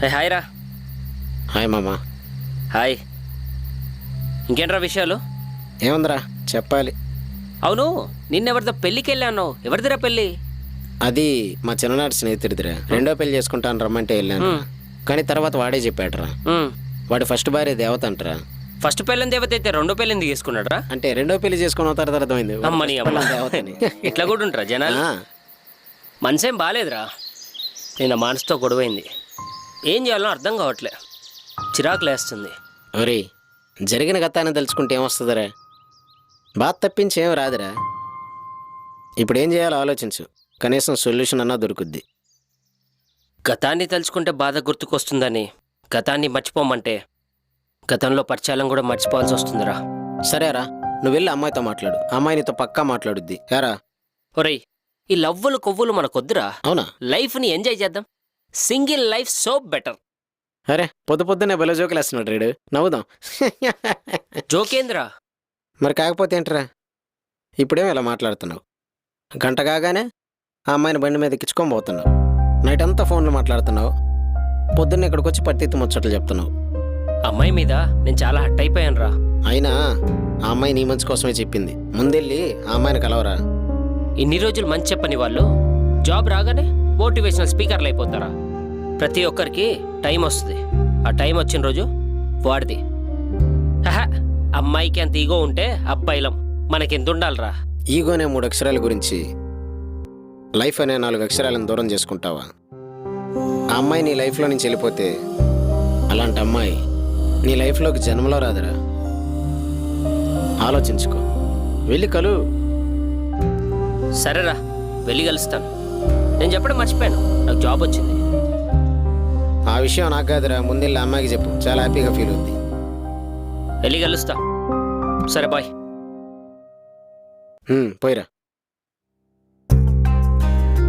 Hi రా. Hi మామ. Hi. ఇంకేంట్రా విషయాలు? ఏముందిరా చెప్పాలి. అవును, నిన్నెవరిదో పెళ్ళికి వెళ్ళాను. ఎవరిదిరా పెళ్ళి? అది మా చిన్ననాటి స్నేహితుడిదిరా. రెండో పెళ్లి చేసుకుంటాను రమ్మంటే వెళ్ళాను. కానీ తర్వాత వాడే చెప్పాడురా. వాడి ఫస్ట్ భార్య దేవత అంటరా. ఫస్ట్ పెళ్ళని దేవత అయితే రెండో పెళ్ళని తీసుకున్నాడు రా. అంటే రెండో పెళ్లి చేసుకున్న తర్వాత అర్థమైంది అమ్మని అమ్మ దేవతని. ఇట్లా కూడా ఉంటారా జనాలు? మనసేం బాగాలేదురా. నేను మనసుతో గొడవైంది. ఏం చేయాలో అర్థం కావట్లే. చిరాకు లేస్తుంది. ఒరే, జరిగిన గతాన్ని తలుచుకుంటే ఏమొస్తుందిరా? బాధ తప్పించి ఏం రాదురా. ఇప్పుడు ఏం చేయాలో ఆలోచించు. కనీసం సొల్యూషన్ అన్నా దొరుకుద్ది. గతాన్ని తలుచుకుంటే బాధ గుర్తుకొస్తుందని గతాన్ని మర్చిపోమంటే గతంలో పరిచయాలను కూడా మర్చిపోవాల్సి వస్తుందిరా. సరేరా, నువ్వు వెళ్ళి అమ్మాయితో మాట్లాడు. అమ్మాయి నీతో పక్కా మాట్లాడుద్ది. యారా? ఒరేయ్, ఈ లవ్వులు కొవ్వులు మనకొద్దురా. అవునా? లైఫ్ని ఎంజాయ్ చేద్దాం. Single life so better. అరే, పొద్దున్నే బల జోకులు వేస్తున్నాడు రేడు. నవ్వుదాం. జోకేంద్రా? మరి కాకపోతే ఏంట్రా? ఇప్పుడేమో ఇలా మాట్లాడుతున్నావు. గంట కాగానే ఆ అమ్మాయిని బండి మీద ఎక్కించుకొని పోతున్నావు. నైట్ అంతా ఫోన్లో మాట్లాడుతున్నావు. పొద్దున్న ఇక్కడికి వచ్చి పత్తి ముచ్చట్లు చెప్తున్నావు. అమ్మాయి మీద నేను చాలా హట్ అయిపోయాను రా. అయినా ఆ అమ్మాయి నీ మంచి కోసమే చెప్పింది. ముందెళ్ళి ఆ అమ్మాయిని కలవరా. ఇన్ని రోజులు మంచి చెప్పని వాళ్ళు జాబ్ రాగానే మోటివేషనల్ స్పీకర్లు అయిపోతారా? ప్రతి ఒక్కరికి టైం వస్తుంది. ఆ టైం వచ్చిన రోజు వాడిది. అమ్మాయికి అంత ఈగో ఉంటే అబ్బాయిలం మనకెంత ఉండాలిరా? ఈగోనే 3 అక్షరాల గురించి లైఫ్ అనే 4 అక్షరాలను దూరం చేసుకుంటావా? ఆ అమ్మాయి నీ లైఫ్లో నుంచి వెళ్ళిపోతే అలాంటి అమ్మాయి నీ లైఫ్లోకి జన్మలో రాదురా. ఆలోచించుకో. వెళ్ళి కలు. సరేరా, వెళ్ళి కలుస్తాను. నేను చెప్పడం మర్చిపోయాను, నాకు జాబ్ వచ్చింది. ఆ విషయం నాకు కాదురా, ముందెళ్ళి అమ్మాయికి చెప్పు. చాలా హ్యాపీగా ఫీల్ అవుద్ది. వెళ్ళి కలుస్తా. సరే బాయ్. పోయిరా.